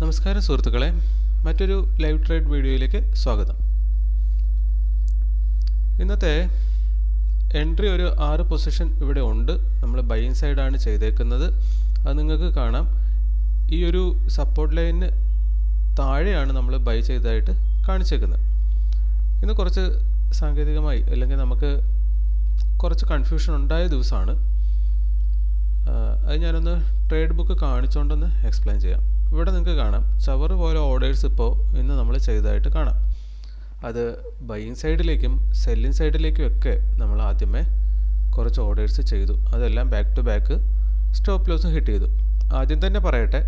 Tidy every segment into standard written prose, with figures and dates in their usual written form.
നമസ്കാരം സുഹൃത്തുക്കളെ, മറ്റൊരു ലൈവ് ട്രേഡ് വീഡിയോയിലേക്ക് സ്വാഗതം. ഇന്നത്തെ എൻട്രി ഒരു 6 പൊസിഷൻ ഇവിടെ ഉണ്ട്. നമ്മൾ ബൈയിങ് സൈഡാണ് ചെയ്തേക്കുന്നത്. അത് നിങ്ങൾക്ക് കാണാം. ഈ ഒരു സപ്പോർട്ട് ലൈനിന് താഴെയാണ് നമ്മൾ ബൈ ചെയ്തതായിട്ട് കാണിച്ചേക്കുന്നത്. ഇന്ന് കുറച്ച് സാങ്കേതികമായി അല്ലെങ്കിൽ നമുക്ക് കുറച്ച് കൺഫ്യൂഷൻ ഉണ്ടായ ദിവസമാണ്. അത് ഞാനൊന്ന് ട്രേഡ് ബുക്ക് കാണിച്ചുകൊണ്ടൊന്ന് എക്സ്പ്ലെയിൻ ചെയ്യാം. ഇവിടെ നിങ്ങൾക്ക് കാണാം ചവറ് പോലെ ഓർഡേഴ്സ് ഇപ്പോൾ ഇന്ന് നമ്മൾ ചെയ്തതായിട്ട് കാണാം. അത് ബൈയിങ് സൈഡിലേക്കും സെല്ലിങ് സൈഡിലേക്കും ഒക്കെ നമ്മൾ ആദ്യമേ കുറച്ച് ഓർഡേഴ്സ് ചെയ്തു. അതെല്ലാം back to back stop loss hit ചെയ്തു. ആദ്യം തന്നെ പറയട്ടെ,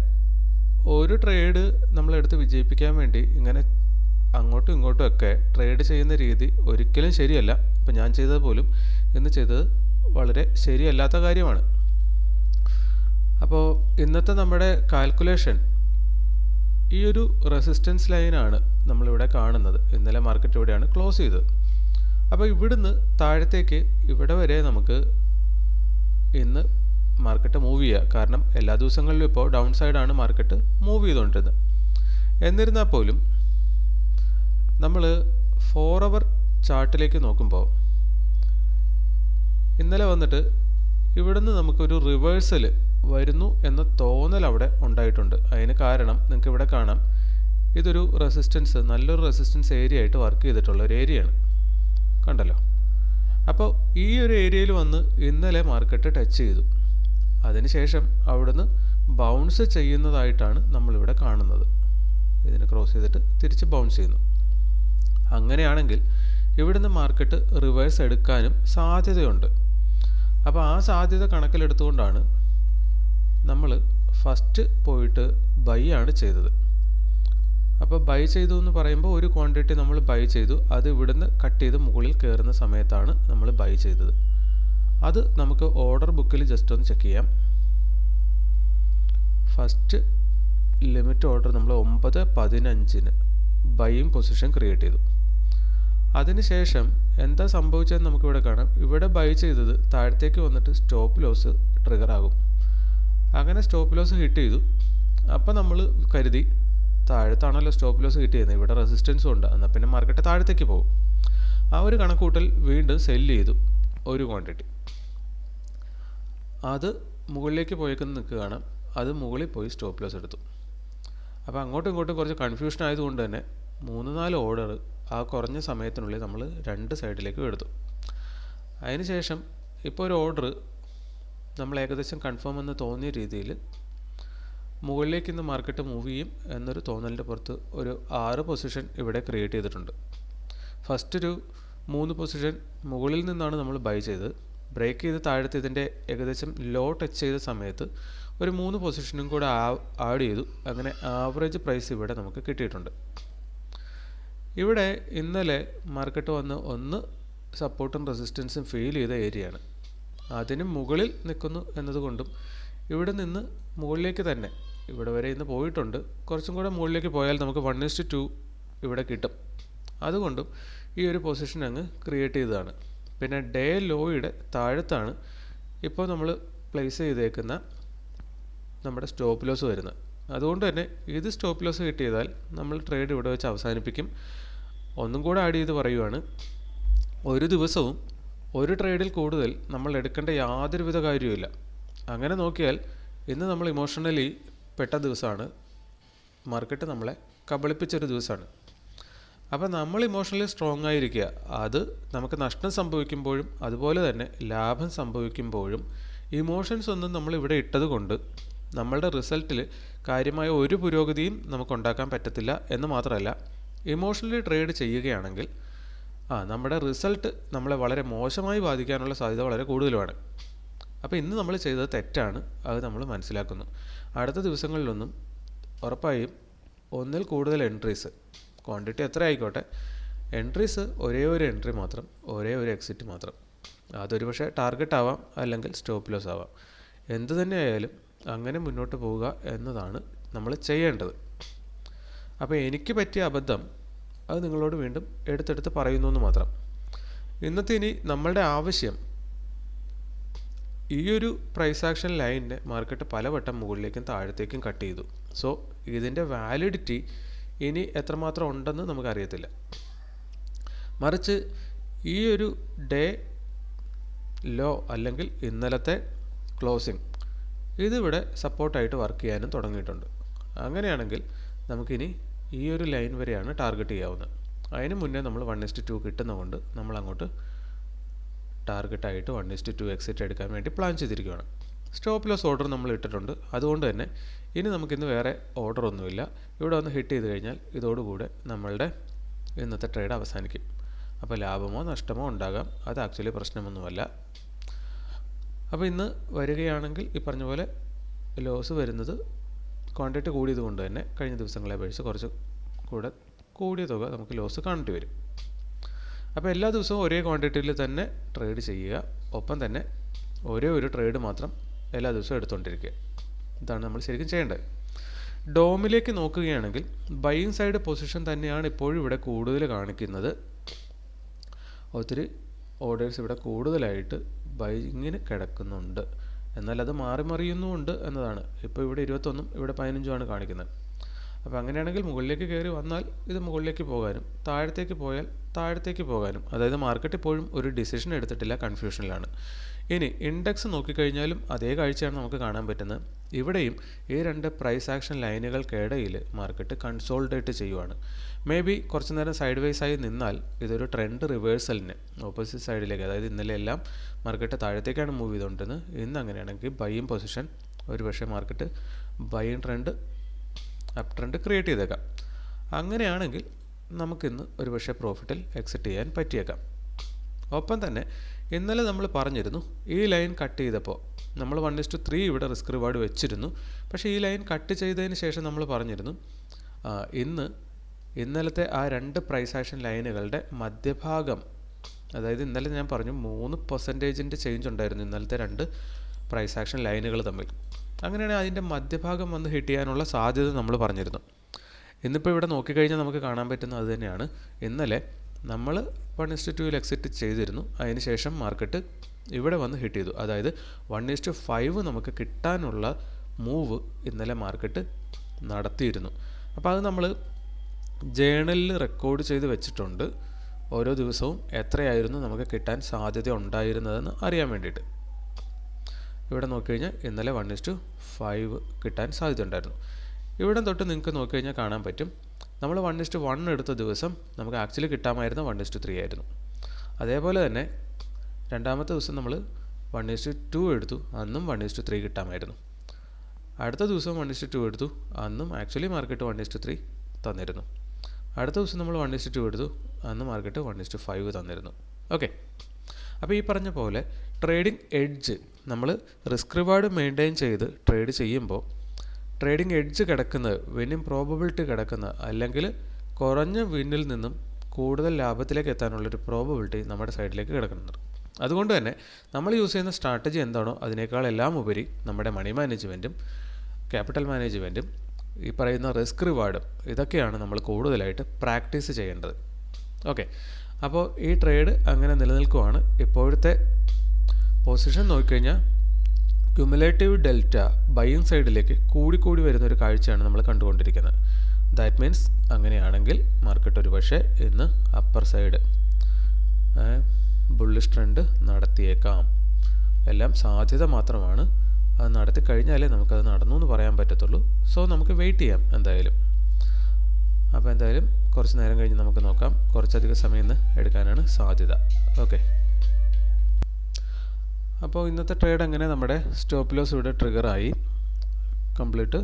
ഒരു ട്രേഡ് നമ്മളെടുത്ത് വിജയിപ്പിക്കാൻ വേണ്ടി ഇങ്ങനെ അങ്ങോട്ടും ഇങ്ങോട്ടും ഒക്കെ ട്രേഡ് ചെയ്യുന്ന രീതി ഒരിക്കലും ശരിയല്ല. ഇപ്പം ഞാൻ ചെയ്തത് പോലും ഇന്ന് ചെയ്തത് വളരെ ശരിയല്ലാത്ത കാര്യമാണ്. അപ്പോൾ ഇന്നത്തെ നമ്മുടെ കാൽക്കുലേഷൻ ഈ ഒരു റെസിസ്റ്റൻസ് ലൈനാണ് നമ്മളിവിടെ കാണുന്നത്. ഇന്നലെ മാർക്കറ്റ് ഇവിടെയാണ് ക്ലോസ് ചെയ്തത്. അപ്പോൾ ഇവിടുന്ന് താഴത്തേക്ക് ഇവിടെ വരെ നമുക്ക് ഇന്ന് മാർക്കറ്റ് മൂവ് ചെയ്യുക. കാരണം എല്ലാ ദിവസങ്ങളിലും ഇപ്പോൾ ഡൗൺ സൈഡാണ് മാർക്കറ്റ് മൂവ് ചെയ്തുകൊണ്ടിരുന്നത്. എന്നിരുന്നാൽ പോലും നമ്മൾ 4 അവർ ചാർട്ടിലേക്ക് നോക്കുമ്പോൾ ഇന്നലെ വന്നിട്ട് ഇവിടുന്ന് നമുക്കൊരു റിവേഴ്സൽ വരുന്നു എന്ന തോന്നൽ അവിടെ ഉണ്ടായിട്ടുണ്ട്. അതിന് കാരണം നിങ്ങൾക്ക് ഇവിടെ കാണാം, ഇതൊരു റെസിസ്റ്റൻസ്, നല്ലൊരു റെസിസ്റ്റൻസ് ഏരിയ ആയിട്ട് വർക്ക് ചെയ്തിട്ടുള്ള ഒരു ഏരിയയാണ്. കണ്ടല്ലോ. അപ്പോൾ ഈ ഒരു ഏരിയയിൽ വന്ന് ഇന്നലെ മാർക്കറ്റ് ടച്ച് ചെയ്തു. അതിനുശേഷം അവിടുന്ന് ബൗൺസ് ചെയ്യുന്നതായിട്ടാണ് നമ്മളിവിടെ കാണുന്നത്. ഇതിനെ ക്രോസ് ചെയ്തിട്ട് തിരിച്ച് ബൗൺസ് ചെയ്യുന്നു. അങ്ങനെയാണെങ്കിൽ ഇവിടുന്ന് മാർക്കറ്റ് റിവേഴ്സ് എടുക്കാനും സാധ്യതയുണ്ട്. അപ്പോൾ ആ സാധ്യത കണക്കിലെടുത്തുകൊണ്ടാണ് നമ്മൾ ഫസ്റ്റ് പോയിട്ട് ബൈ ആണ് ചെയ്തത്. അപ്പോൾ ബൈ ചെയ്തു എന്ന് പറയുമ്പോൾ ഒരു ക്വാണ്ടിറ്റി നമ്മൾ ബൈ ചെയ്തു. അത് ഇവിടുന്ന് കട്ട് ചെയ്ത് മുകളിൽ കയറുന്ന സമയത്താണ് നമ്മൾ ബൈ ചെയ്തത്. അത് നമുക്ക് ഓർഡർ ബുക്കിൽ ജസ്റ്റ് ഒന്ന് ചെക്ക് ചെയ്യാം. ഫസ്റ്റ് ലിമിറ്റ് ഓർഡർ നമ്മൾ 9:15 ബൈയിങ് പൊസിഷൻ ക്രിയേറ്റ് ചെയ്തു. അതിനുശേഷം എന്താ സംഭവിച്ചതെന്ന് നമുക്കിവിടെ കാണാം. ഇവിടെ ബൈ ചെയ്തത് താഴത്തേക്ക് വന്നിട്ട് സ്റ്റോപ്പ് ലോസ് ട്രിഗർ ആകും. അങ്ങനെ സ്റ്റോപ്പ് ലോസ് ഹിറ്റ് ചെയ്തു. അപ്പോൾ നമ്മൾ കരുതി താഴത്താണല്ലോ സ്റ്റോപ്പ് ലോസ് ഹിറ്റ് ചെയ്യുന്നത്, ഇവിടെ റെസിസ്റ്റൻസും ഉണ്ട്, എന്നാൽ പിന്നെ മാർക്കറ്റ് താഴത്തേക്ക് പോകും. ആ ഒരു കണക്കൂട്ടൽ വീണ്ടും സെല്ല് ചെയ്തു ഒരു ക്വാണ്ടിറ്റി. അത് മുകളിലേക്ക് പോയേക്കുന്ന നിങ്ങൾക്ക് കാണാം. അത് മുകളിൽ പോയി സ്റ്റോപ്പ് ലോസ് എടുത്തു. അപ്പോൾ അങ്ങോട്ടും ഇങ്ങോട്ടും കുറച്ച് കൺഫ്യൂഷൻ ആയതുകൊണ്ട് തന്നെ 3-4 ഓർഡർ ആ കുറഞ്ഞ സമയത്തിനുള്ളിൽ നമ്മൾ 2 സൈഡിലേക്കും എടുത്തു. അതിനുശേഷം ഇപ്പോൾ ഒരു ഓർഡർ നമ്മൾ ഏകദേശം കൺഫേം എന്ന് തോന്നിയ രീതിയിൽ മുകളിലേക്ക് ഇന്ന് മാർക്കറ്റ് മൂവ് ചെയ്യും എന്നൊരു തോന്നലിൻ്റെ പുറത്ത് ഒരു 6 പൊസിഷൻ ഇവിടെ ക്രിയേറ്റ് ചെയ്തിട്ടുണ്ട്. ഫസ്റ്റ് ഒരു 3 പൊസിഷൻ മുകളിൽ നിന്നാണ് നമ്മൾ ബൈ ചെയ്തത്. ബ്രേക്ക് ചെയ്ത് താഴത്ത് ഇതിൻ്റെ ഏകദേശം ലോ ടച്ച് ചെയ്ത സമയത്ത് ഒരു 3 പൊസിഷനും കൂടെ ആഡ് ചെയ്തു. അങ്ങനെ ആവറേജ് പ്രൈസ് ഇവിടെ നമുക്ക് കിട്ടിയിട്ടുണ്ട്. ഇവിടെ ഇന്നലെ മാർക്കറ്റ് വന്ന് ഒന്ന് സപ്പോർട്ടും റെസിസ്റ്റൻസും ഫീൽ ചെയ്ത ഏരിയയാണ്. അതിന് മുകളിൽ നിൽക്കുന്നു എന്നതുകൊണ്ടും ഇവിടെ നിന്ന് മുകളിലേക്ക് തന്നെ ഇവിടെ വരെ ഇന്ന് പോയിട്ടുണ്ട്. കുറച്ചും കൂടെ മുകളിലേക്ക് പോയാൽ നമുക്ക് 1:2 ഇവിടെ കിട്ടും. അതുകൊണ്ടും ഈ ഒരു പൊസിഷൻ അങ്ങ് ക്രിയേറ്റ് ചെയ്തതാണ്. പിന്നെ ഡേ ലോയുടെ താഴത്താണ് ഇപ്പോൾ നമ്മൾ പ്ലേസ് ചെയ്തേക്കുന്ന നമ്മുടെ സ്റ്റോപ്പ് ലോസ് വരുന്നത്. അതുകൊണ്ട് തന്നെ ഇത് സ്റ്റോപ്പ് ലോസ് ഹിറ്റ് ചെയ്താൽ നമ്മൾ ട്രേഡ് ഇവിടെ വെച്ച് അവസാനിപ്പിക്കും. ഒന്നും കൂടെ ആഡ് ചെയ്ത് പറയുവാണ്, ഒരു ദിവസവും ഒരു ട്രേഡിൽ കൂടുതൽ നമ്മൾ എടുക്കേണ്ട യാതൊരുവിധ കാര്യവുമില്ല. അങ്ങനെ നോക്കിയാൽ ഇന്ന് നമ്മൾ ഇമോഷണലി പെട്ട ദിവസമാണ്. മാർക്കറ്റ് നമ്മളെ കബളിപ്പിച്ചൊരു ദിവസമാണ്. അപ്പോൾ നമ്മൾ ഇമോഷണലി സ്ട്രോങ് ആയിരിക്കുക. അത് നമുക്ക് നഷ്ടം സംഭവിക്കുമ്പോഴും അതുപോലെ തന്നെ ലാഭം സംഭവിക്കുമ്പോഴും ഇമോഷൻസ് ഒന്നും നമ്മൾ ഇവിടെ ഇട്ടത് കൊണ്ട് നമ്മളുടെ റിസൾട്ടിൽ കാര്യമായ ഒരു പുരോഗതിയും നമുക്കുണ്ടാക്കാൻ പറ്റത്തില്ല. എന്ന് മാത്രമല്ല, ഇമോഷണലി ട്രേഡ് ചെയ്യുകയാണെങ്കിൽ നമ്മുടെ റിസൾട്ട് നമ്മളെ വളരെ മോശമായി ബാധിക്കാനുള്ള സാധ്യത വളരെ കൂടുതലുമാണ്. അപ്പോൾ ഇന്ന് നമ്മൾ ചെയ്തത് തെറ്റാണ്, അത് നമ്മൾ മനസ്സിലാക്കുന്നു. അടുത്ത ദിവസങ്ങളിലൊന്നും ഉറപ്പായും ഒന്നിൽ കൂടുതൽ എൻട്രീസ്, ക്വാണ്ടിറ്റി എത്ര ആയിക്കോട്ടെ, എൻട്രീസ് ഒരേ ഒരു എൻട്രി മാത്രം, ഒരേ ഒരു എക്സിറ്റ് മാത്രം. അതൊരു പക്ഷേ ടാർഗറ്റ് ആവാം, അല്ലെങ്കിൽ സ്റ്റോപ്പ് ലോസ് ആവാം. എന്തു തന്നെ ആയാലും അങ്ങനെ മുന്നോട്ട് പോവുക എന്നതാണ് നമ്മൾ ചെയ്യേണ്ടത്. അപ്പോൾ എനിക്ക് പറ്റിയ അബദ്ധം അത് നിങ്ങളോട് വീണ്ടും എടുത്തെടുത്ത് പറയുന്നു എന്ന് മാത്രം. ഇന്നത്തെ ഇനി നമ്മളുടെ ആവശ്യം ഈ ഒരു പ്രൈസ് ആക്ഷൻ ലൈനിനെ മാർക്കറ്റ് പലവട്ടം മുകളിലേക്കും താഴത്തേക്കും കട്ട് ചെയ്തു. സോ ഇതിൻ്റെ വാലിഡിറ്റി ഇനി എത്രമാത്രം ഉണ്ടെന്ന് നമുക്കറിയത്തില്ല. മറിച്ച് ഈ ഒരു ഡേ ലോ അല്ലെങ്കിൽ ഇന്നലത്തെ ക്ലോസിംഗ് ഇതിവിടെ സപ്പോർട്ടായിട്ട് വർക്ക് ചെയ്യാനും തുടങ്ങിയിട്ടുണ്ട്. അങ്ങനെയാണെങ്കിൽ നമുക്കിനി ഈ ഒരു ലൈൻ വരെയാണ് ടാർഗറ്റ് ചെയ്യാവുന്നത്. അതിന് മുന്നേ നമ്മൾ 1:2 കിട്ടുന്നതുകൊണ്ട് നമ്മൾ അങ്ങോട്ട് ടാർഗറ്റായിട്ട് 1:2 എക്സിറ്റ് എടുക്കാൻ വേണ്ടി പ്ലാൻ ചെയ്തിരിക്കുകയാണ്. സ്റ്റോപ്പ് ലോസ് ഓർഡർ നമ്മൾ ഇട്ടിട്ടുണ്ട്. അതുകൊണ്ട് തന്നെ ഇനി നമുക്കിന്ന് വേറെ ഓർഡർ ഒന്നുമില്ല. ഇവിടെ വന്ന് ഹിറ്റ് ചെയ്ത് കഴിഞ്ഞാൽ ഇതോടുകൂടെ നമ്മളുടെ ഇന്നത്തെ ട്രേഡ് അവസാനിക്കും. അപ്പോൾ ലാഭമോ നഷ്ടമോ ഉണ്ടാകാം, അത് ആക്ച്വലി പ്രശ്നമൊന്നുമല്ല. അപ്പോൾ ഇന്ന് വരികയാണെങ്കിൽ ഈ പറഞ്ഞ പോലെ ലോസ് വരുന്നത് ക്വാണ്ടിറ്റി കൂടിയത് കൊണ്ട് തന്നെ കഴിഞ്ഞ ദിവസങ്ങളെ അപേക്ഷിച്ച് കുറച്ച് കൂടെ കൂടിയ തുക നമുക്ക് ലോസ് കാണേണ്ടി വരും. അപ്പോൾ എല്ലാ ദിവസവും ഒരേ ക്വാണ്ടിറ്റിയിൽ തന്നെ ട്രേഡ് ചെയ്യുക. ഒപ്പം തന്നെ ഒരേ ഒരു ട്രേഡ് മാത്രം എല്ലാ ദിവസവും എടുത്തുകൊണ്ടിരിക്കുക. ഇതാണ് നമ്മൾ ശരിക്കും ചെയ്യേണ്ടത്. ഡോമിലേക്ക് നോക്കുകയാണെങ്കിൽ ബൈയിങ് സൈഡ് പൊസിഷൻ തന്നെയാണ് ഇപ്പോഴും ഇവിടെ കൂടുതൽ കാണിക്കുന്നത്. ഒത്തിരി ഓർഡേഴ്സ് ഇവിടെ കൂടുതലായിട്ട് ബൈയിങ്ങിന് കിടക്കുന്നുണ്ട്. എന്നാൽ അത് മാറി മറിയുന്നുമുണ്ട് എന്നതാണ്. ഇപ്പോൾ ഇവിടെ 21 ഇവിടെ 15 കാണിക്കുന്നത്. അപ്പോൾ അങ്ങനെയാണെങ്കിൽ മുകളിലേക്ക് കയറി വന്നാൽ ഇത് മുകളിലേക്ക് പോകാനും താഴത്തേക്ക് പോയാൽ താഴത്തേക്ക് പോകാനും, അതായത് മാർക്കറ്റ് ഇപ്പോഴും ഒരു ഡിസിഷൻ എടുത്തിട്ടില്ല, കൺഫ്യൂഷനിലാണ്. ഇനി ഇൻഡെക്സ് നോക്കിക്കഴിഞ്ഞാലും അതേ കാഴ്ചയാണ് നമുക്ക് കാണാൻ പറ്റുന്നത്. ഇവിടെയും ഈ രണ്ട് പ്രൈസ് ആക്ഷൻ ലൈനുകൾക്കിടയിൽ മാർക്കറ്റ് കൺസോൾഡേറ്റ് ചെയ്യുവാണ്. മേ ബി കുറച്ച് നേരം സൈഡ് വൈസായി നിന്നാൽ ഇതൊരു ട്രെൻഡ് റിവേഴ്സലിന് ഓപ്പോസിറ്റ് സൈഡിലേക്ക്, അതായത് ഇന്നലെ എല്ലാം മാർക്കറ്റ് താഴത്തേക്കാണ് മൂവ് ചെയ്തുകൊണ്ടിരുന്നത്. ഇന്ന് അങ്ങനെയാണെങ്കിൽ ബൈയിങ് പൊസിഷൻ ഒരു പക്ഷേ market buying trend up trend create ചെയ്തേക്കാം. അങ്ങനെയാണെങ്കിൽ നമുക്കിന്ന് ഒരു പക്ഷേ പ്രോഫിറ്റിൽ എക്സിറ്റ് ചെയ്യാൻ പറ്റിയേക്കാം. ഒപ്പം തന്നെ ഇന്നലെ നമ്മൾ പറഞ്ഞിരുന്നു ഈ ലൈൻ കട്ട് ചെയ്തപ്പോൾ നമ്മൾ 1:3 ഇവിടെ റിസ്ക് റിവാർഡ് വെച്ചിരുന്നു. പക്ഷേ ഈ ലൈൻ കട്ട് ചെയ്തതിന് ശേഷം നമ്മൾ പറഞ്ഞിരുന്നു ഇന്നലത്തെ ആ രണ്ട് പ്രൈസ് ആക്ഷൻ ലൈനുകളുടെ മധ്യഭാഗം, അതായത് ഇന്നലെ ഞാൻ പറഞ്ഞു 3% ചേഞ്ച് ഉണ്ടായിരുന്നു ഇന്നലത്തെ രണ്ട് പ്രൈസ് ആക്ഷൻ ലൈനുകൾ തമ്മിൽ. അങ്ങനെയാണെങ്കിൽ അതിൻ്റെ മധ്യഭാഗം വന്ന് ഹിറ്റ് ചെയ്യാനുള്ള സാധ്യത നമ്മൾ പറഞ്ഞിരുന്നു. ഇന്നിപ്പോൾ ഇവിടെ നോക്കിക്കഴിഞ്ഞാൽ നമുക്ക് കാണാൻ പറ്റുന്നത് അത് തന്നെയാണ്. ഇന്നലെ നമ്മൾ 1:2 എക്സിറ്റ് ചെയ്തിരുന്നു. അതിനുശേഷം മാർക്കറ്റ് ഇവിടെ വന്ന് ഹിറ്റ് ചെയ്തു. അതായത് 1:5 നമുക്ക് കിട്ടാനുള്ള മൂവ് ഇന്നലെ മാർക്കറ്റ് നടത്തിയിരുന്നു. അപ്പോൾ അത് നമ്മൾ ജേണലിൽ റെക്കോർഡ് ചെയ്ത് വെച്ചിട്ടുണ്ട്. ഓരോ ദിവസവും എത്രയായിരുന്നു നമുക്ക് കിട്ടാൻ സാധ്യത ഉണ്ടായിരുന്നതെന്ന് അറിയാൻ വേണ്ടിയിട്ട്. ഇവിടെ നോക്കിക്കഴിഞ്ഞാൽ ഇന്നലെ 1:5 കിട്ടാൻ സാധ്യത ഉണ്ടായിരുന്നു. ഇവിടെ തൊട്ട് നിങ്ങൾക്ക് നോക്കിക്കഴിഞ്ഞാൽ കാണാൻ പറ്റും നമ്മൾ 1:1 എടുത്ത ദിവസം നമുക്ക് ആക്ച്വലി കിട്ടാമായിരുന്ന 1:3 ആയിരുന്നു. അതേപോലെ തന്നെ രണ്ടാമത്തെ ദിവസം നമ്മൾ 1:2 എടുത്തു, അന്നും 1:3 കിട്ടാമായിരുന്നു. അടുത്ത ദിവസം 1:2 എടുത്തു, അന്നും ആക്ച്വലി മാർക്കറ്റ് 1:3 തന്നിരുന്നു. അടുത്ത ദിവസം നമ്മൾ 1:2 എടുത്തു, അന്ന് മാർക്കറ്റ് 1:5 തന്നിരുന്നു. ഓക്കെ, അപ്പോൾ ഈ പറഞ്ഞ പോലെ ട്രേഡിംഗ് എഡ്ജ് നമ്മൾ റിസ്ക് റിവാർഡ് മെയിൻറ്റെയിൻ ചെയ്ത് ട്രേഡ് ചെയ്യുമ്പോൾ ട്രേഡിംഗ് എഡ്ജ് കിടക്കുന്നത്, വിന്നിങ് പ്രോബബിലിറ്റി കിടക്കുന്നത്, അല്ലെങ്കിൽ കുറഞ്ഞ വിന്നിൽ നിന്നും കൂടുതൽ ലാഭത്തിലേക്ക് എത്താനുള്ളൊരു പ്രോബബിലിറ്റി നമ്മുടെ സൈഡിലേക്ക് കിടക്കുന്നുണ്ട്. അതുകൊണ്ട് തന്നെ നമ്മൾ യൂസ് ചെയ്യുന്ന സ്ട്രാറ്റജി എന്താണോ അതിനേക്കാൾ എല്ലാം ഉപരി നമ്മുടെ മണി മാനേജ്മെൻറ്റും ക്യാപിറ്റൽ മാനേജ്മെൻറ്റും ഈ പറയുന്ന റിസ്ക് റിവാർഡും ഇതൊക്കെയാണ് നമ്മൾ കൂടുതലായിട്ട് പ്രാക്ടീസ് ചെയ്യേണ്ടത്. ഓക്കെ, അപ്പോൾ ഈ ട്രേഡ് അങ്ങനെ നിലനിൽക്കുവാണ്. ഇപ്പോഴത്തെ പൊസിഷൻ നോക്കിക്കഴിഞ്ഞാൽ ക്യുമുലേറ്റീവ് ഡെൽറ്റ ബൈയിങ് സൈഡിലേക്ക് കൂടിക്കൂടി വരുന്നൊരു കാഴ്ചയാണ് നമ്മൾ കണ്ടുകൊണ്ടിരിക്കുന്നത്. ദാറ്റ് മീൻസ് അങ്ങനെയാണെങ്കിൽ മാർക്കറ്റ് ഒരു പക്ഷേ ഇന്ന് അപ്പർ സൈഡ് ബുള്ളിഷ് ട്രെൻഡ് നടത്തിയേക്കാം. എല്ലാം സാധ്യത മാത്രമാണ്. അത് നടത്തി കഴിഞ്ഞാലേ നമുക്കത് നടന്നു എന്ന് പറയാൻ പറ്റത്തുള്ളൂ. സോ നമുക്ക് വെയിറ്റ് ചെയ്യാം എന്തായാലും. അപ്പോൾ എന്തായാലും കുറച്ച് നേരം കഴിഞ്ഞ് നമുക്ക് നോക്കാം. കുറച്ചധികം സമയം ഇന്ന് എടുക്കാനാണ് സാധ്യത. ഓക്കെ, അപ്പോൾ ഇന്നത്തെ ട്രേഡ് അങ്ങനെ നമ്മുടെ സ്റ്റോപ്പ് ലോസ് ഇവിടെ ട്രിഗറായി കംപ്ലീറ്റ്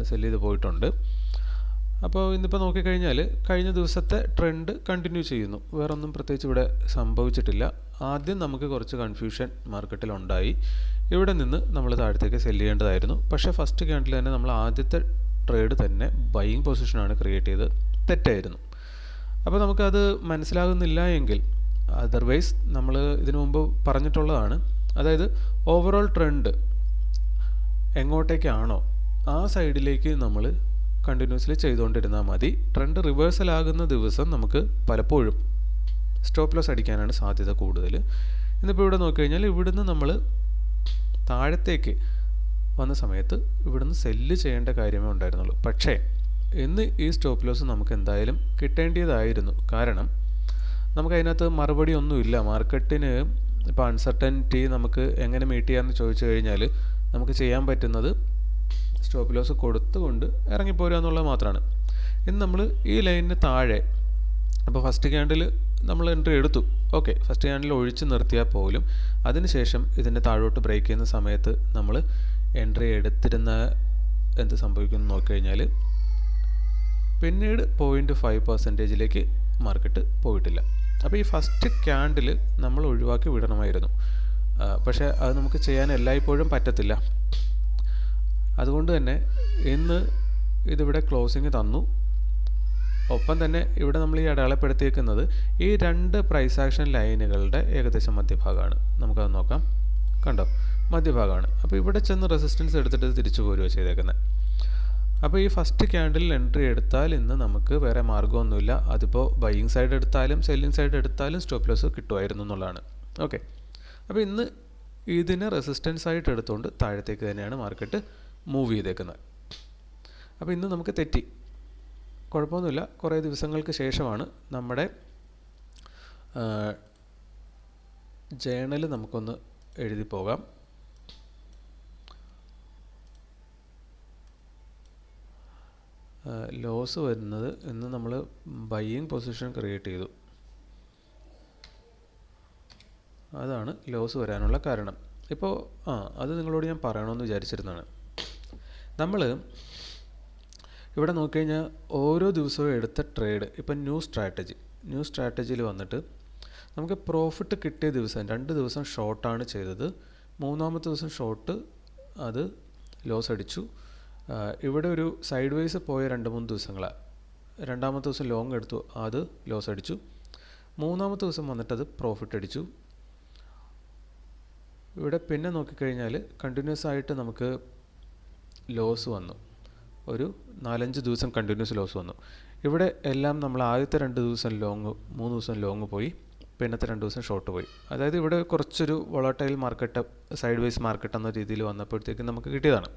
സെല് ചെയ്ത് പോയിട്ടുണ്ട്. അപ്പോൾ ഇന്നിപ്പോൾ നോക്കിക്കഴിഞ്ഞാൽ കഴിഞ്ഞ ദിവസത്തെ ട്രെൻഡ് കണ്ടിന്യൂ ചെയ്യുന്നു. വേറൊന്നും പ്രത്യേകിച്ച് ഇവിടെ സംഭവിച്ചിട്ടില്ല. ആദ്യം നമുക്ക് കുറച്ച് കൺഫ്യൂഷൻ മാർക്കറ്റിലുണ്ടായി. ഇവിടെ നിന്ന് നമ്മൾ താഴത്തേക്ക് സെല് ചെയ്യേണ്ടതായിരുന്നു. പക്ഷേ ഫസ്റ്റ് ക്യാൻഡിൽ തന്നെ നമ്മൾ ആദ്യത്തെ ട്രേഡ് തന്നെ ബൈയിങ് പൊസിഷനാണ് ക്രിയേറ്റ് ചെയ്തത്. തെറ്റായിരുന്നു. അപ്പോൾ നമുക്കത് മനസ്സിലാകുന്നില്ല എങ്കിൽ അതർവൈസ് നമ്മൾ ഇതിനു മുമ്പ് പറഞ്ഞിട്ടുള്ളതാണ്. അതായത് ഓവറോൾ ട്രെൻഡ് എങ്ങോട്ടേക്കാണോ ആ സൈഡിലേക്ക് നമ്മൾ കണ്ടിന്യൂസ്ലി ചെയ്തുകൊണ്ടിരുന്നാൽ മതി. ട്രെൻഡ് റിവേഴ്സൽ ആകുന്ന ദിവസം നമുക്ക് പലപ്പോഴും സ്റ്റോപ്പ് ലോസ് അടിക്കാനാണ് സാധ്യത കൂടുതൽ. ഇന്നിപ്പോൾ ഇവിടെ നോക്കിക്കഴിഞ്ഞാൽ ഇവിടുന്ന് നമ്മൾ താഴത്തേക്ക് വന്ന സമയത്ത് ഇവിടുന്ന് സെല്ല് ചെയ്യേണ്ട കാര്യമേ ഉണ്ടായിരുന്നുള്ളൂ. പക്ഷേ ഇന്ന് ഈ സ്റ്റോപ്പ് ലോസ് നമുക്ക് എന്തായാലും കിട്ടേണ്ടതായിരുന്നു. കാരണം നമുക്കതിനകത്ത് മറുപടി ഒന്നുമില്ല. മാർക്കറ്റിന് ഇപ്പോൾ അൺസർട്ടനിറ്റി നമുക്ക് എങ്ങനെ മീറ്റ് ചെയ്യാമെന്ന് ചോദിച്ചു കഴിഞ്ഞാൽ നമുക്ക് ചെയ്യാൻ പറ്റുന്നത് സ്റ്റോപ്പ് ലോസ് കൊടുത്തുകൊണ്ട് ഇറങ്ങിപ്പോരുക എന്നുള്ളത് മാത്രമാണ്. ഇന്ന് നമ്മൾ ഈ ലൈനിന് താഴെ, അപ്പോൾ ഫസ്റ്റ് ക്യാൻഡിൽ നമ്മൾ എൻട്രി എടുത്തു, ഓക്കെ, ഫസ്റ്റ് ക്യാൻഡിൽ ഒഴിച്ച് നിർത്തിയാൽ പോലും അതിനുശേഷം ഇതിൻ്റെ താഴോട്ട് ബ്രേക്ക് ചെയ്യുന്ന സമയത്ത് നമ്മൾ എൻട്രി എടുത്തിരുന്ന എന്ത് സംഭവിക്കുമെന്ന് നോക്കിക്കഴിഞ്ഞാൽ പിന്നീട് 0.5% മാർക്കറ്റ് പോയിട്ടില്ല. അപ്പോൾ ഈ ഫസ്റ്റ് ക്യാൻഡിൽ നമ്മൾ ഒഴിവാക്കി വിടണമായിരുന്നു. പക്ഷേ അത് നമുക്ക് ചെയ്യാൻ എല്ലായ്പ്പോഴും പറ്റത്തില്ല. അതുകൊണ്ട് തന്നെ ഇന്ന് ഇതിവിടെ ക്ലോസിങ് തന്നു. ഒപ്പം തന്നെ ഇവിടെ നമ്മൾ ഈ അടയാളപ്പെടുത്തിയേക്കുന്നത് ഈ 2 പ്രൈസ് ആക്ഷൻ ലൈനുകളുടെ ഏകദേശം മധ്യഭാഗമാണ്. നമുക്കത് നോക്കാം. കണ്ടോ, മധ്യഭാഗമാണ്. അപ്പോൾ ഇവിടെ ചെന്ന് റെസിസ്റ്റൻസ് എടുത്തിട്ട് തിരിച്ചു പോരുകയോ ചെയ്തേക്കുന്നത്. അപ്പോൾ ഈ ഫസ്റ്റ് ക്യാൻഡിൽ എൻട്രി എടുത്താൽ ഇന്ന് നമുക്ക് വേറെ മാർഗ്ഗമൊന്നുമില്ല. അതിപ്പോൾ ബൈയിങ് സൈഡ് എടുത്താലും സെല്ലിങ് സൈഡ് എടുത്താലും സ്റ്റോപ്പ് ലോസ് കിട്ടുമായിരുന്നു എന്നുള്ളതാണ്. ഓക്കെ, അപ്പോൾ ഇന്ന് ഇതിനെ റെസിസ്റ്റൻസ് ആയിട്ട് എടുത്തുകൊണ്ട് താഴത്തേക്ക് തന്നെയാണ് മാർക്കറ്റ് മൂവ് ചെയ്തേക്കുന്നത്. അപ്പോൾ ഇന്ന് നമുക്ക് തെറ്റി, കുഴപ്പമൊന്നുമില്ല. കുറേ ദിവസങ്ങൾക്ക് ശേഷമാണ് നമ്മുടെ ജേണൽ നമുക്കൊന്ന് എഴുതി പോകാം. ലോസ് വരുന്നത് ഇന്ന് നമ്മൾ ബൈയിങ് പൊസിഷൻ ക്രിയേറ്റ് ചെയ്തു, അതാണ് ലോസ് വരാനുള്ള കാരണം. ഇപ്പോൾ അത് നിങ്ങളോട് ഞാൻ പറയണമെന്ന് വിചാരിച്ചിരുന്നതാണ്. നമ്മൾ ഇവിടെ നോക്കിക്കഴിഞ്ഞാൽ ഓരോ ദിവസവും എടുത്ത ട്രേഡ്, ഇപ്പം ന്യൂ സ്ട്രാറ്റജിയിൽ വന്നിട്ട് നമുക്ക് പ്രോഫിറ്റ് കിട്ടിയ ദിവസം 2 ദിവസം ഷോർട്ടാണ് ചെയ്തത്. 3-ാമത്തെ ദിവസം ഷോർട്ട്, അത് ലോസ് അടിച്ചു. ഇവിടെ ഒരു സൈഡ് വൈസ് പോയ 2-3 ദിവസങ്ങളാണ്. 2-ാമത്തെ ദിവസം ലോങ് എടുത്തു, അത് ലോസ് അടിച്ചു. 3-ാമത്തെ ദിവസം വന്നിട്ട് അത് പ്രോഫിറ്റ് അടിച്ചു. ഇവിടെ പിന്നെ നോക്കിക്കഴിഞ്ഞാൽ കണ്ടിന്യൂസ് ആയിട്ട് നമുക്ക് ലോസ് വന്നു. ഒരു 4-5 ദിവസം കണ്ടിന്യൂസ് ലോസ് വന്നു. ഇവിടെ എല്ലാം നമ്മൾ ആദ്യത്തെ 2 ദിവസം ലോങ്, 3 ദിവസം ലോങ് പോയി, പിന്നത്തെ 2 ദിവസം ഷോർട്ട് പോയി. അതായത് ഇവിടെ കുറച്ചൊരു volatile market, side vice market എന്ന രീതിയിൽ വന്നപ്പോഴത്തേക്കും നമുക്ക് കിട്ടിയതാണ്.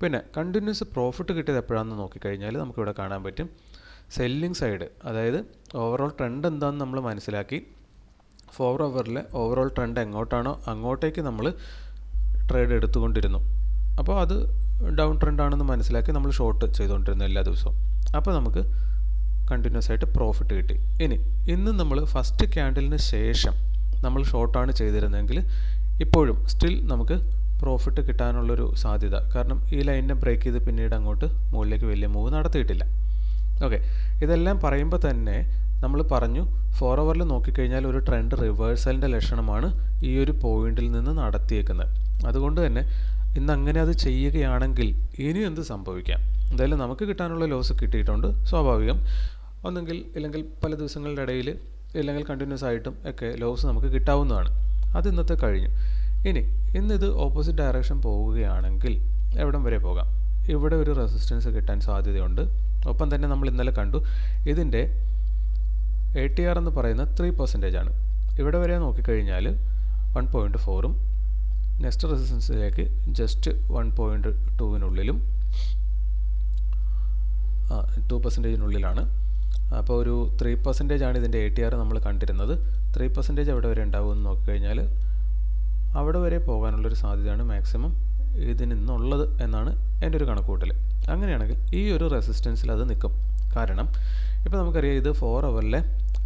പിന്നെ കണ്ടിന്യൂസ് പ്രോഫിറ്റ് കിട്ടിയത് എപ്പോഴാണെന്ന് നോക്കിക്കഴിഞ്ഞാൽ നമുക്കിവിടെ കാണാൻ പറ്റും. സെല്ലിംഗ് സൈഡ്, അതായത് ഓവറോൾ ട്രെൻഡ് എന്താണെന്ന് നമ്മൾ മനസ്സിലാക്കി 4 ഹവറിലെ ഓവറോൾ ട്രെൻഡ് എങ്ങോട്ടാണോ അങ്ങോട്ടേക്ക് നമ്മൾ ട്രേഡ് എടുത്തുകൊണ്ടിരുന്നു. അപ്പോൾ അത് ഡൗൺ ട്രെൻഡാണെന്ന് മനസ്സിലാക്കി നമ്മൾ ഷോർട്ട് ചെയ്തുകൊണ്ടിരുന്നു എല്ലാ ദിവസവും. അപ്പോൾ നമുക്ക് കണ്ടിന്യൂസ് ആയിട്ട് പ്രോഫിറ്റ് കിട്ടി. ഇന്ന് നമ്മൾ ഫസ്റ്റ് ക്യാൻഡിലിന് ശേഷം നമ്മൾ ഷോർട്ടാണ് ചെയ്തിരുന്നതെങ്കിൽ ഇപ്പോഴും സ്റ്റിൽ നമുക്ക് പ്രോഫിറ്റ് കിട്ടാനുള്ളൊരു സാധ്യത, കാരണം ഈ ലൈനിനെ ബ്രേക്ക് ചെയ്ത് പിന്നീട് അങ്ങോട്ട് മുകളിലേക്ക് വലിയ മൂവ് നടത്തിയിട്ടില്ല. ഓക്കെ, ഇതെല്ലാം പറയുമ്പോൾ തന്നെ നമ്മൾ പറഞ്ഞു 4 ഹവറിൽ നോക്കിക്കഴിഞ്ഞാൽ ഒരു ട്രെൻഡ് റിവേഴ്സലിൻ്റെ ലക്ഷണമാണ് ഈ ഒരു പോയിന്റിൽ നിന്ന് നടത്തിയേക്കുന്നത്. അതുകൊണ്ട് തന്നെ ഇന്ന് അങ്ങനെ അത് ചെയ്യുകയാണെങ്കിൽ ഇനി എന്ത് സംഭവിക്കാം? എന്തായാലും നമുക്ക് കിട്ടാനുള്ള ലോസ് കിട്ടിയിട്ടുണ്ട്, സ്വാഭാവികം. ഒന്നെങ്കിൽ ഇല്ലെങ്കിൽ പല ദിവസങ്ങളുടെ ഇടയിൽ, ഇല്ലെങ്കിൽ കണ്ടിന്യൂസ് ആയിട്ടും ഒക്കെ ലോസ് നമുക്ക് കിട്ടാവുന്നതാണ്. അത് ഇന്നത്തെ കഴിഞ്ഞു. ഇന്നിത് ഓപ്പോസിറ്റ് ഡയറക്ഷൻ പോവുകയാണെങ്കിൽ എവിടം വരെ പോകാം? ഇവിടെ ഒരു റെസിസ്റ്റൻസ് കിട്ടാൻ സാധ്യതയുണ്ട്. ഒപ്പം തന്നെ നമ്മൾ ഇന്നലെ കണ്ടു ഇതിൻ്റെ ATR എന്ന് പറയുന്ന 3% ആണ്. ഇവിടെ വരെ നോക്കിക്കഴിഞ്ഞാൽ 1.4ഉം നെക്സ്റ്റ് റെസിസ്റ്റൻസിലേക്ക് ജസ്റ്റ് 1.2-നുള്ളിലും 2%-നുള്ളിലാണ്. അപ്പോൾ ഒരു 3% ആണ് ഇതിൻ്റെ ATR നമ്മൾ കണ്ടിരുന്നത്. 3% എവിടെ വരെ ഉണ്ടാകുമെന്ന് നോക്കിക്കഴിഞ്ഞാൽ അവിടെ വരെ പോകാനുള്ളൊരു സാധ്യതയാണ് മാക്സിമം ഇതിനുള്ളത് എന്നാണ് എൻ്റെ ഒരു കണക്കുകൂട്ടൽ. അങ്ങനെയാണെങ്കിൽ ഈ ഒരു റെസിസ്റ്റൻസിൽ അത് നിൽക്കും. കാരണം ഇപ്പോൾ നമുക്കറിയാം ഇത് 4 ഹവറിലെ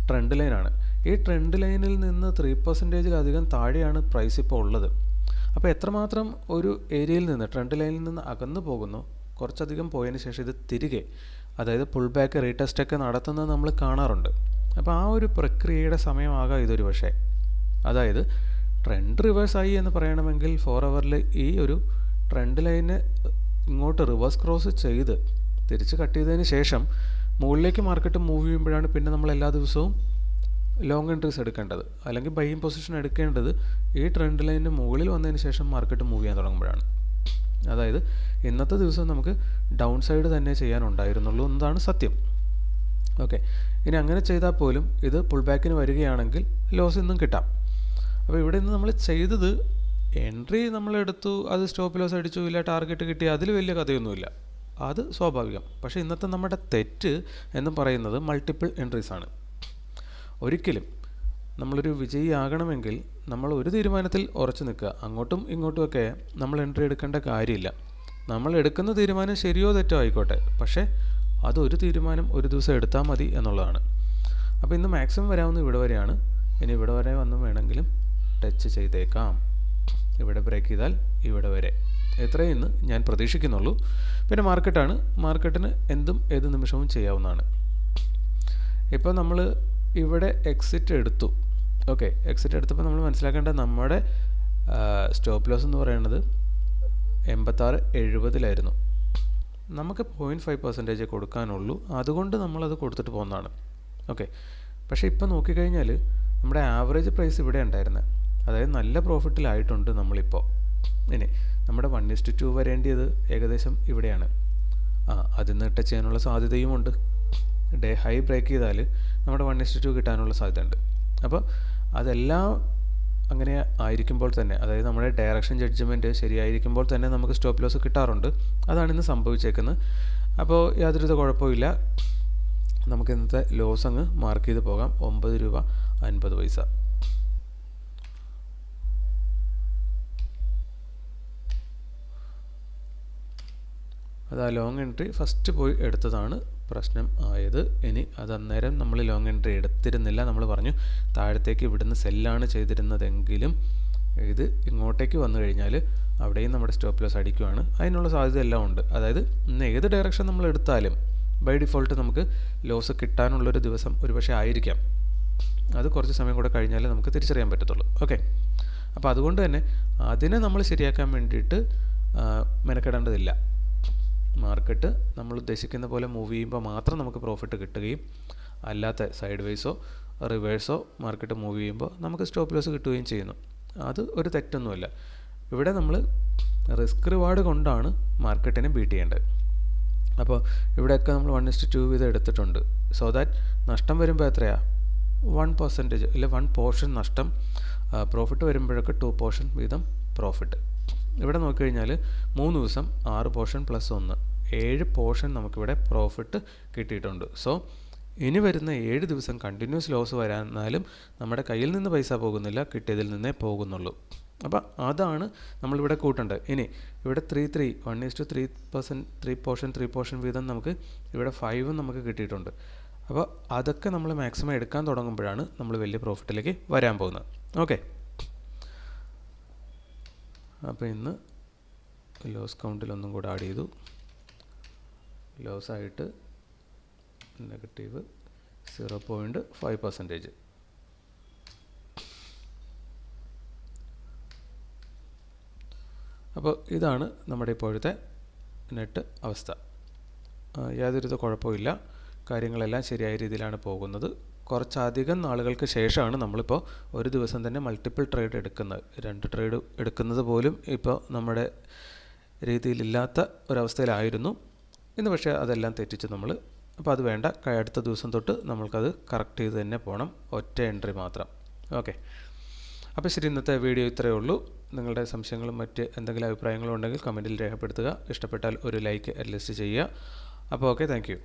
ട്രെൻഡ് ലൈനാണ്. ഈ ട്രെൻഡ് ലൈനിൽ നിന്ന് 3%-ലധികം താഴെയാണ് പ്രൈസ് ഇപ്പോൾ ഉള്ളത്. അപ്പോൾ എത്രമാത്രം ഒരു ഏരിയയിൽ നിന്ന്, ട്രെൻഡ് ലൈനിൽ നിന്ന് അകന്നു പോകുന്നു, കുറച്ചധികം പോയതിന് ശേഷം ഇത് തിരികെ, അതായത് പുൾ ബാക്ക്, റീടെസ്റ്റ് ഒക്കെ നടത്തുന്നത് നമ്മൾ കാണാറുണ്ട്. അപ്പോൾ ആ ഒരു പ്രക്രിയയുടെ സമയമാകാം ഇതൊരു പക്ഷേ. അതായത് ട്രെൻഡ് റിവേഴ്സായി എന്ന് പറയണമെങ്കിൽ 4 ഹവറിൽ ഈ ഒരു ട്രെൻഡ് ലൈനെ ഇങ്ങോട്ട് റിവേഴ്സ് ക്രോസ് ചെയ്ത് തിരിച്ച് കട്ട് ചെയ്തതിന് ശേഷം മുകളിലേക്ക് മാർക്കറ്റ് മൂവ് ചെയ്യുമ്പോഴാണ് പിന്നെ നമ്മൾ എല്ലാ ദിവസവും ലോങ് എൻട്രീസ് എടുക്കേണ്ടത്, അല്ലെങ്കിൽ ബൈയിങ് പൊസിഷൻ എടുക്കേണ്ടത് ഈ ട്രെൻഡ് ലൈനിന് മുകളിൽ വന്നതിന് ശേഷം മാർക്കറ്റ് മൂവ് ചെയ്യാൻ തുടങ്ങുമ്പോഴാണ്. അതായത് ഇന്നത്തെ ദിവസം നമുക്ക് ഡൗൺ സൈഡ് തന്നെ ചെയ്യാനുണ്ടായിരുന്നുള്ളൂ എന്നതാണ് സത്യം. ഓക്കെ, അങ്ങനെ ചെയ്താൽ പോലും ഇത് പുൾ ബാക്കിന് വരികയാണെങ്കിൽ ലോസ് ഇന്നും കിട്ടാം. അപ്പോൾ ഇവിടെ നിന്ന് നമ്മൾ ചെയ്തത് എൻട്രി നമ്മളെടുത്തു, അത് സ്റ്റോപ്പ് ലോസ് അടിച്ചു, ഇല്ല ടാർഗറ്റ് കിട്ടി, അതിൽ വലിയ കഥയൊന്നുമില്ല, അത് സ്വാഭാവികം. പക്ഷേ ഇന്നത്തെ നമ്മുടെ തെറ്റ് എന്ന് പറയുന്നത് മൾട്ടിപ്പിൾ എൻട്രീസ് ആണ്. ഒരിക്കലും നമ്മളൊരു വിജയിയാകണമെങ്കിൽ നമ്മൾ ഒരു തീരുമാനത്തിൽ ഉറച്ചു നിൽക്കുക. അങ്ങോട്ടും ഇങ്ങോട്ടുമൊക്കെ നമ്മൾ എൻട്രി എടുക്കേണ്ട കാര്യമില്ല. നമ്മൾ എടുക്കുന്ന തീരുമാനം ശരിയോ തെറ്റോ ആയിക്കോട്ടെ, പക്ഷേ അതൊരു തീരുമാനം ഒരു ദിവസം എടുത്താൽ മതി എന്നുള്ളതാണ്. അപ്പോൾ ഇന്ന് മാക്സിമം വരാവുന്ന ഇവിടെ വരെയാണ്. ഇനി ഇവിടെ വരെ വന്നും വേണമെങ്കിലും ടച്ച് ചെയ്തേക്കാം. ഇവിടെ ബ്രേക്ക് ചെയ്താൽ ഇവിടെ വരെ, എത്രയും ഇന്ന് ഞാൻ പ്രതീക്ഷിക്കുന്നുള്ളൂ. പിന്നെ മാർക്കറ്റാണ്, മാർക്കറ്റിന് എന്തും ഏത് നിമിഷവും ചെയ്യാവുന്നതാണ്. ഇപ്പോൾ നമ്മൾ ഇവിടെ എക്സിറ്റ് എടുത്തു. ഓക്കെ, എക്സിറ്റ് എടുത്തപ്പോൾ നമ്മൾ മനസ്സിലാക്കേണ്ട നമ്മുടെ സ്റ്റോപ്പ് ലോസ് എന്ന് പറയുന്നത് 86-70 നമുക്ക് 0.5% കൊടുക്കാനുള്ളൂ. അതുകൊണ്ട് നമ്മളത് കൊടുത്തിട്ട് പോകുന്നതാണ്. ഓക്കെ, പക്ഷേ ഇപ്പോൾ നോക്കിക്കഴിഞ്ഞാൽ നമ്മുടെ ആവറേജ് പ്രൈസ് ഇവിടെ ഉണ്ടായിരുന്നത്, അതായത് നല്ല പ്രോഫിറ്റിലായിട്ടുണ്ട് നമ്മളിപ്പോൾ. ഇനി നമ്മുടെ 1:2 വരേണ്ടത് ഏകദേശം ഇവിടെയാണ്. അതിൽ നിന്ന് ടച്ച് ചെയ്യാനുള്ള സാധ്യതയുമുണ്ട്. ഡേ ഹൈ ബ്രേക്ക് ചെയ്താൽ നമ്മുടെ 1:2 കിട്ടാനുള്ള സാധ്യതയുണ്ട്. അപ്പോൾ അതെല്ലാം അങ്ങനെ ആയിരിക്കുമ്പോൾ തന്നെ, അതായത് നമ്മുടെ ഡയറക്ഷൻ ജഡ്ജ്മെൻറ്റ് ശരിയായിരിക്കുമ്പോൾ തന്നെ നമുക്ക് സ്റ്റോപ്പ് ലോസ് കിട്ടാറുണ്ട്. അതാണ് ഇന്ന് സംഭവിച്ചേക്കുന്നത്. അപ്പോൾ യാതൊരുവിധ കുഴപ്പമില്ല. നമുക്ക് ഇന്നത്തെ ലോസ് അങ്ങ് മാർക്ക് ചെയ്ത് പോകാം. 9 രൂപ 50 പൈസ. അത് ആ ലോങ് എൻട്രി ഫസ്റ്റ് പോയി എടുത്തതാണ് പ്രശ്നം ആയത്. ഇനി അത് അന്നേരം നമ്മൾ ലോങ് എൻട്രി എടുത്തിരുന്നില്ല. നമ്മൾ പറഞ്ഞു താഴത്തേക്ക് ഇവിടുന്ന് സെല്ലാണ് ചെയ്തിരുന്നതെങ്കിലും ഇത് ഇങ്ങോട്ടേക്ക് വന്നു കഴിഞ്ഞാൽ അവിടെയും നമ്മുടെ സ്റ്റോപ്പ് ലോസ് അടിക്കുകയാണ്. അതിനുള്ള സാധ്യത എല്ലാം ഉണ്ട്. അതായത് ഇന്ന് ഏത് ഡയറക്ഷൻ നമ്മൾ എടുത്താലും ബൈ ഡിഫോൾട്ട് നമുക്ക് ലോസ് കിട്ടാനുള്ളൊരു ദിവസം ഒരുപക്ഷെ ആയിരിക്കാം. അത് കുറച്ച് സമയം കൂടെ കഴിഞ്ഞാൽ നമുക്ക് തിരിച്ചറിയാൻ പറ്റത്തുള്ളൂ. ഓക്കെ, അപ്പോൾ അതുകൊണ്ട് തന്നെ അതിനെ നമ്മൾ ശരിയാക്കാൻ വേണ്ടിയിട്ട് മെനക്കെടേണ്ടതില്ല. മാർക്കറ്റ് നമ്മൾ ഉദ്ദേശിക്കുന്ന പോലെ മൂവ് ചെയ്യുമ്പോൾ മാത്രം നമുക്ക് പ്രോഫിറ്റ് കിട്ടുകയും അല്ലാത്ത സൈഡ് വേസോ റിവേഴ്സോ മാർക്കറ്റ് മൂവ് ചെയ്യുമ്പോൾ നമുക്ക് സ്റ്റോപ്പ് ലോസ് കിട്ടുകയും ചെയ്യുന്നു. അത് ഒരു തെറ്റൊന്നുമില്ല. ഇവിടെ നമ്മൾ റിസ്ക് റിവാർഡ് കൊണ്ടാണ് മാർക്കറ്റിനെ ബീറ്റ് ചെയ്യേണ്ടത്. അപ്പോൾ ഇവിടെയൊക്കെ നമ്മൾ 1:2 വീതം എടുത്തിട്ടുണ്ട്. സോ ദാറ്റ് നഷ്ടം വരുമ്പോൾ എത്രയാണ്? 1% ഇല്ല 1 പോർഷൻ നഷ്ടം. പ്രോഫിറ്റ് വരുമ്പോഴൊക്കെ 2 പോർഷൻ വീതം പ്രോഫിറ്റ്. ഇവിടെ നോക്കിക്കഴിഞ്ഞാൽ 3 ദിവസം 6 പോർഷൻ പ്ലസ് 1 7 പോർഷൻ നമുക്കിവിടെ പ്രോഫിറ്റ് കിട്ടിയിട്ടുണ്ട്. സോ ഇനി വരുന്ന 7 ദിവസം കണ്ടിന്യൂസ് ലോസ് വരാനാലും നമ്മുടെ കയ്യിൽ നിന്ന് പൈസ പോകുന്നില്ല, കിട്ടിയതിൽ നിന്നേ പോകുന്നുള്ളൂ. അപ്പോൾ അതാണ് നമ്മളിവിടെ കൂട്ടേണ്ടത്. ഇനി ഇവിടെ 3 1:3%, 3 പോർഷൻ വീതം നമുക്ക് ഇവിടെ 5 നമുക്ക് കിട്ടിയിട്ടുണ്ട്. അപ്പോൾ അതൊക്കെ നമ്മൾ മാക്സിമം എടുക്കാൻ തുടങ്ങുമ്പോഴാണ് നമ്മൾ വലിയ പ്രോഫിറ്റിലേക്ക് വരാൻ പോകുന്നത്. ഓക്കെ, അപ്പോൾ ഇന്ന് ലോസ് കൗണ്ടിൽ ഒന്നും കൂടെ ആഡ് ചെയ്തു. ലോസായിട്ട് -0.5%. അപ്പോൾ ഇതാണ് നമ്മുടെ ഇപ്പോഴത്തെ നെറ്റ് അവസ്ഥ. യാതൊരുവിധ കുഴപ്പമില്ല. കാര്യങ്ങളെല്ലാം ശരിയായ രീതിയിലാണ് പോകുന്നത്. കുറച്ചധികം നാളുകൾക്ക് ശേഷമാണ് നമ്മളിപ്പോൾ ഒരു ദിവസം തന്നെ മൾട്ടിപ്പിൾ ട്രേഡ് എടുക്കുന്നത്. 2 ട്രേഡ് എടുക്കുന്നത് പോലും ഇപ്പോൾ നമ്മുടെ രീതിയിലില്ലാത്ത ഒരവസ്ഥയിലായിരുന്നു. ഇന്ന് പക്ഷേ അതെല്ലാം തെറ്റിച്ച് നമ്മൾ. അപ്പോൾ അത് വേണ്ട, അടുത്ത ദിവസം തൊട്ട് നമ്മൾക്കത് കറക്റ്റ് ചെയ്ത് തന്നെ പോകണം. ഒറ്റ എൻട്രി മാത്രം. ഓക്കെ, അപ്പോൾ ശരി, ഇന്നത്തെ വീഡിയോ ഇത്രയേ ഉള്ളൂ. നിങ്ങളുടെ സംശയങ്ങളും മറ്റ് എന്തെങ്കിലും അഭിപ്രായങ്ങളും ഉണ്ടെങ്കിൽ കമൻറ്റിൽ രേഖപ്പെടുത്തുക. ഇഷ്ടപ്പെട്ടാൽ ഒരു ലൈക്ക് അറ്റ്ലീസ്റ്റ് ചെയ്യുക. അപ്പോൾ ഓക്കെ, താങ്ക് യു.